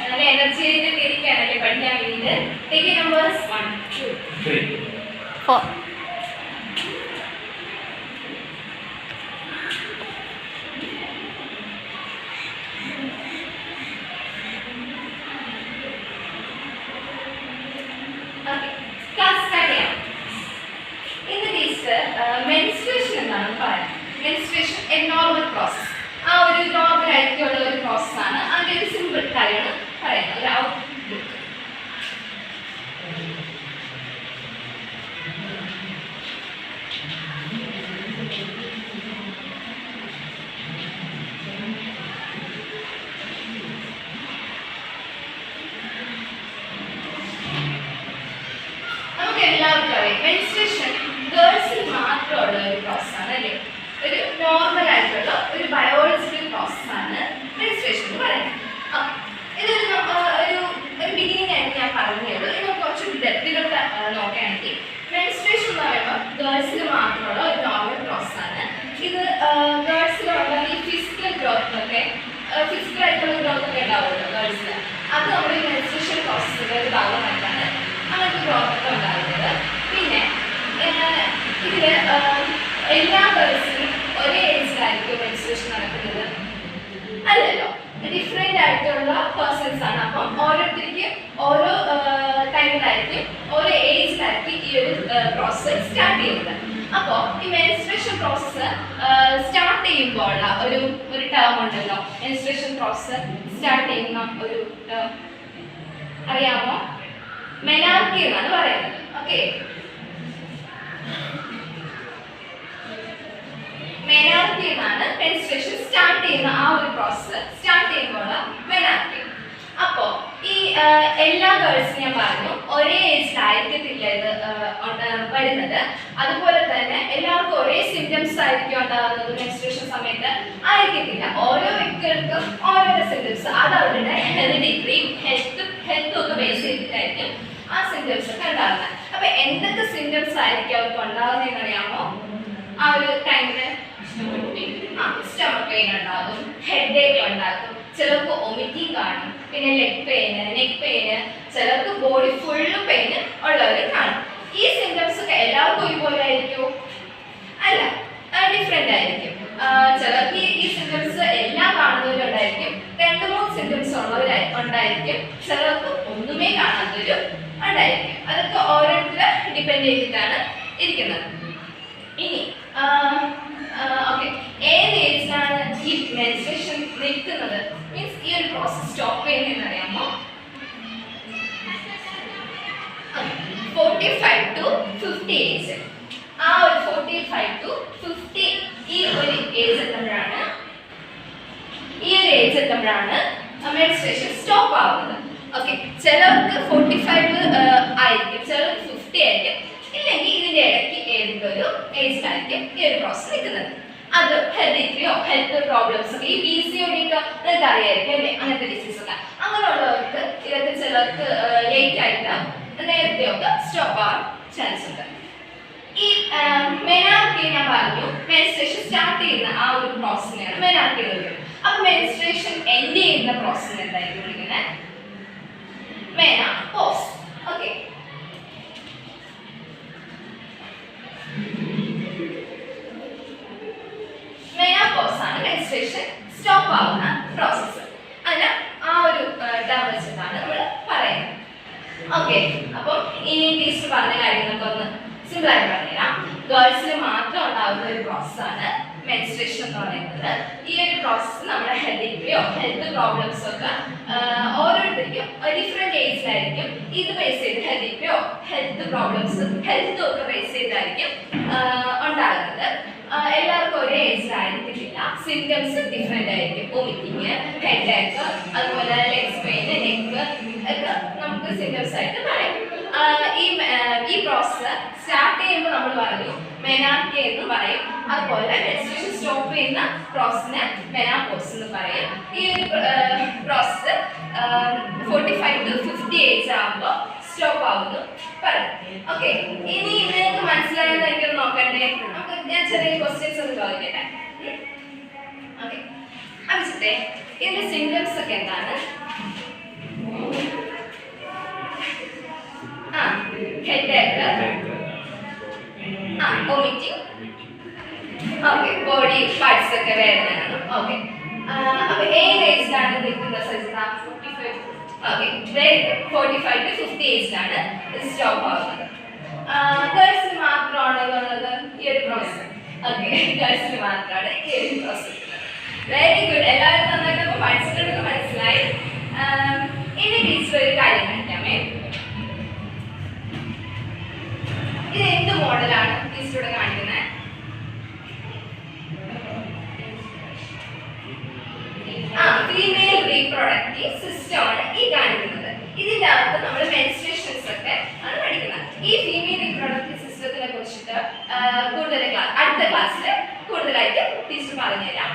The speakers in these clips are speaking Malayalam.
നല്ല എനർജിയിൽ ഇരിക്കുകയാണല്ലേ പഠിക്കാൻ വേണ്ടിയിട്ട്. Take numbers 1 2 3 4. മെൻസ്ട്രേഷൻ എന്താണ് പറയാം. Menstruation A normal process. ആ ഒരു നോർമൽ ആയിട്ടുള്ള ഒരു പ്രോസസ് ആണ്. അതിൻ്റെ ഒരു സിമ്പിൾ കാര്യമാണ് പറയുന്നത്. ഒരു ഔട്ട്ലുക്ക്. നമുക്ക് എല്ലാവർക്കും അറിയാം മെൻസ്ട്രേഷൻ ഗേൾസിൽ മാത്രമുള്ള ഒരു പ്രോസസ്സാണ് അല്ലേ. ഒരു നോർമൽ ആയിട്ടുള്ള ഒരു ബയോളജിക്കൽ പ്രോസസ്സാണ് മെൻസ്ട്രേഷൻ എന്ന് പറയുന്നത്. ഇതൊരു ഒരു ബിഗിനിങ് ആയിട്ട് ഞാൻ പറഞ്ഞേ ഉള്ളൂ. ഇത് കുറച്ച് ഡെപ്തികൾ നോക്കുകയാണെങ്കിൽ മെൻസ്ട്രേഷൻ എന്ന് പറയുമ്പോൾ ഗേൾസിൽ മാത്രമുള്ള ഒരു നോർമൽ പ്രോസസ്സാണ്. ഇത് ഗേൾസിലുള്ള ഈ ഫിസിക്കൽ ഗ്രോത്തൊക്കെ ഫിസിക്കലായിട്ടുള്ള ഗ്രോത്തൊക്കെ ഉണ്ടാവുമല്ലോ ഗേൾസിൽ. അത് നമ്മുടെ ഈ മെൻസ്ട്രേഷൻ പ്രോസസ്സിൻ്റെ ഒരു ഭാഗമായിട്ടാണ് അങ്ങനത്തെ ഗ്രോത്തൊക്കെ ഉണ്ടാകുന്നത്. പിന്നെ ഇതിൽ എല്ലാ ഗേൾസിനും ഒരേ ഏജിലായിരിക്കും മെൻസ്ട്രേഷൻ നടക്കുന്നത് അല്ലല്ലോ. ഡിഫറെൻ്റ് ആയിട്ടുള്ള പേഴ്സൺസ് ആണ്. അപ്പം ഓരോരുത്തർക്കും ഓരോ ടൈമിലായിരിക്കും ഓരോ ഏജിലായിരിക്കും ഈ ഒരു പ്രോസസ്സ് സ്റ്റാർട്ട് ചെയ്യുന്നത്. അപ്പോൾ ഈ മെൻസ്ട്രേഷൻ പ്രോസസ്സ് സ്റ്റാർട്ട് ചെയ്യുമ്പോൾ ഉള്ള ഒരു ടേം ഉണ്ടല്ലോ. മെൻസ്ട്രേഷൻ പ്രോസസ്സ് സ്റ്റാർട്ട് ചെയ്യുന്ന ഒരു ടേം അറിയാമോ? മെനാർക്കി എന്നാണ് പറയുന്നത്. ഓക്കെ, മെനാർക്കി എന്നാണ് മെൻസ്ട്രേഷൻ സ്റ്റാർട്ട് ചെയ്യുന്ന ആ ഒരു പ്രോസസ്സ് സ്റ്റാർട്ട് ചെയ്യുമ്പോൾ മെനാർക്കി. അപ്പോൾ ഈ എല്ലാ ഗേൾസും ഞാൻ പറഞ്ഞു ഒരേ ഏജിലായിരിക്കത്തില്ല ഇത് വരുന്നത്. അതുപോലെ തന്നെ എല്ലാവർക്കും ഒരേ സിംറ്റംസ് ആയിരിക്കും ഉണ്ടാകുന്നത് മെൻസ്ട്രേഷൻ സമയത്ത് ആയിരിക്കത്തില്ല. ഓരോ വ്യക്തികൾക്കും ഓരോരോ സിംറ്റംസ്, അത് അവരുടെ ഹെറിഡിറ്ററിയും ഹെൽത്തും ഒക്കെ ബേസ് ചെയ്തിട്ടായിരിക്കും ആ സിംറ്റംസ് ഒക്കെ ഉണ്ടാകുന്നത്. അപ്പൊ എന്തൊക്കെ സിംറ്റംസ് ആയിരിക്കും അവർക്ക് ഉണ്ടാകുന്നതെന്ന് അറിയാമോ? ആ ഒരു ടൈമില് സ്റ്റമക്ക് പെയിൻ ഉണ്ടാകും, ഹെഡ് ഏക്ക് ഉണ്ടാകും, ചിലർക്ക് വൊമിറ്റിംഗ് കാണും, പിന്നെ ലെഗ് പെയിന്, നെക്ക് പെയിന്, ചിലർക്ക് ബോഡി ഫുള്ള് പെയിന് ഉള്ളവർ കാണും. ഈ സിംറ്റംസ് ഒക്കെ എല്ലാവർക്കും ഒരുപോലെ ആയിരിക്കും? അല്ല, ഡിഫറെൻ്റ് ആയിരിക്കും. ചിലർക്ക് ഈ സിംറ്റംസ് എല്ലാം കാണുന്നവരുണ്ടായിരിക്കും, 2-3 സിംറ്റംസ് ഉള്ളവരുണ്ടായിരിക്കും, ചിലർക്ക് ഒന്നുമേ കാണാത്തവരും ഉണ്ടായിരിക്കും. അതൊക്കെ ഓരോരുത്തരെ ഡിപ്പെൻഡ് ചെയ്തിട്ടാണ് ഇരിക്കുന്നത്. ഇനി ഓക്കെ, ഏത് ഏജിലാണ് ഈ മെൻസ്ട്രേഷൻ നിൽക്കുന്നത്? മീൻസ് ഈ ഒരു പ്രോസസ് സ്റ്റോപ്പ് ചെയ്യുന്നതെന്ന് അറിയാമോ? 45 to 50 ഏജ്. ആ ഒരു 45 to 50 ഈ ഒരു ഏജ് എത്തുമ്പോഴാണ് മെൻസ്ട്രേഷൻ സ്റ്റോപ്പ് ആവുന്നത്. ഓക്കെ, ചിലർക്ക് 45 ആയിരിക്കും, ചിലർക്ക് 50 ആയിരിക്കും, ഇല്ലെങ്കിൽ ഇതിന്റെ ഇടയ്ക്ക് ഏതെങ്കിലും ഒരു ഏജിലായിരിക്കും ഈ ഒരു പ്രോസസ് നിൽക്കുന്നത്. അത് ഹെറിഡിറ്ററിയോ ഹെൽത്ത് പ്രോബ്ലംസ് ഒക്കെ, ഈ PCOD ഒക്കെ നിങ്ങൾക്ക് അറിയായിരിക്കും അല്ലേ, അങ്ങനത്തെ ഡിസീസ് ഒക്കെ. അങ്ങനെയുള്ളവർക്ക് ഇതൊക്കെ ചിലർക്ക് ലേറ്റ് ആയിട്ട് നേരത്തെയൊക്കെ സ്റ്റോപ്പ് ആവാൻ ചാൻസ് ഉണ്ട്. ഈ മെനാർക്കി ഞാൻ പറഞ്ഞു, മെൻസ്ട്രേഷൻ സ്റ്റാർട്ട് ചെയ്യുന്ന ആ ഒരു പ്രോസസ്സിനെയാണ് മെനാർക്കി എന്ന് വിളിക്കുന്നത്. അപ്പൊ മെൻസ്ട്രേഷൻ എൻഡ് ചെയ്യുന്ന പ്രോസസ്സിനെ എന്തായിരിക്കും വിളിക്കുന്നത്? മെനോപോസ്. ഓക്കെ, മെനോപോസ് ആണ് മെൻസ്ട്രേഷൻ സ്റ്റോപ്പ് ആവുന്ന പ്രോസസ്സ്. അതിന് ആ ഒരു ടേം വെച്ചിട്ടാണ് നമ്മൾ പറയുന്നത്. ഓക്കെ, അപ്പം ഇനി ടീച്ചർ പറഞ്ഞ കാര്യങ്ങളൊക്കെ ഒന്ന് സിമ്പിൾ ആയിട്ട് പറഞ്ഞുതരാം. ഗേൾസിൽ മാത്രം ഉണ്ടാകുന്ന ഒരു പ്രോസസ്സാണ് മെൻസ്ട്രേഷൻ എന്ന് പറയുന്നത്. ഈ ഒരു പ്രോസസ്സ് നമ്മുടെ ഹെറിഡിറ്ററിയോ ഹെൽത്ത് പ്രോബ്ലംസോ ഒക്കെ ഓരോരുത്തർക്കും ഡിഫറെന്റ് ഏജിലായിരിക്കും ഇത് ബേസ് ചെയ്ത് ഹെറിഡിറ്ററിയോ ഹെൽത്ത് പ്രോബ്ലംസും ഹെൽത്തും ഒക്കെ ബേസ് ചെയ്തായിരിക്കും ഉണ്ടാകുന്നത്. എല്ലാവർക്കും ഒരേ ഏജിലായിരിക്കത്തില്ല, സിംറ്റംസ് ഡിഫറെന്റ് ആയിരിക്കും. വൊമിറ്റിങ്, ഹെഡ് ഏക്ക്, അതുപോലെ ലെഗ് പെയിൻ, നെക്ക് ഒക്കെ നമുക്ക് സിംറ്റംസ് ആയിട്ട് പറയാം. ഈ പ്രോസസ്സ് സ്റ്റാർട്ട് ചെയ്യുമ്പോൾ നമ്മൾ പറഞ്ഞു മെനാർക്കി എന്ന് പറയും. അതുപോലെ മെൻസ്ട്രേഷൻ സ്റ്റോപ്പ് ചെയ്യുന്ന പ്രോസസ്സിനെ മെനോപോസ് എന്ന് പറയും. ഈ ഒരു പ്രോസസ്സ് 45 to 50 ഏജ് ആകുമ്പോൾ സ്റ്റോപ്പ് ആവുന്നു പറയും. ഓക്കെ, ഇനി നിങ്ങൾക്ക് മനസ്സിലായെന്ന് എനിക്കൊന്ന് നോക്കണ്ടേ? ഞാൻ ചെറിയ ക്വസ്റ്റ്യൻസ് ഒന്ന് ചോദിക്കട്ടെ. ഓക്കെ, അഭിജിത്തെ ഇതിന്റെ സിംറ്റംസ് ഒക്കെ എന്താണ്? ഒമിറ്റിംഗ് ഓക്കെ ബോഡി പാർട്സ് ഒക്കെ വരുന്നതാണ് ഓക്കെ അപ്പൊ ഏത് ഏജിലാണ് നിൽക്കുന്നത് Sajitha 45 okay very good 45 to 50 ഏജിലാണ് ഇത് സ്റ്റോപ്പ് ആവുന്നത് ഗേൾസിന് മാത്രമാണോ ഉള്ളത് ഈ ഒരു പ്രോസസ് ഓക്കെ ഗേൾസിന് മാത്രമാണ് ഈ ഒരു പ്രോസസ് വെരി ഗുഡ് എല്ലാവരും നന്നായിട്ട് പഠിച്ചിട്ടുണ്ടെന്ന് മനസ്സിലായി ഇനി ടീച്ചർ ഒരു കാര്യം കാണിക്കാമേ ഇത് എന്ത് മോഡലാണ് ടീച്ചറോട് കാണിക്കുന്നത് ഫീമെയിൽ റീപ്രൊഡക്റ്റീവ് സിസ്റ്റം ആണ് ഈ കാണിക്കുന്നത് ഇതിന്റെ അകത്ത് നമ്മൾ മെൻസ്ട്രേഷൻസ് ഒക്കെ ആണ് പഠിക്കുന്നത് ഈ ഫീമെയിൽ റീപ്രൊഡക്റ്റീവ് സിസ്റ്റത്തിനെ കുറിച്ചിട്ട് അടുത്ത ക്ലാസ്സിൽ കൂടുതലായിട്ട് ടീച്ചർ പറഞ്ഞുതരാം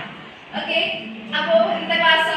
ഓക്കെ അപ്പോൾ ഇന്നത്തെ ക്ലാസ്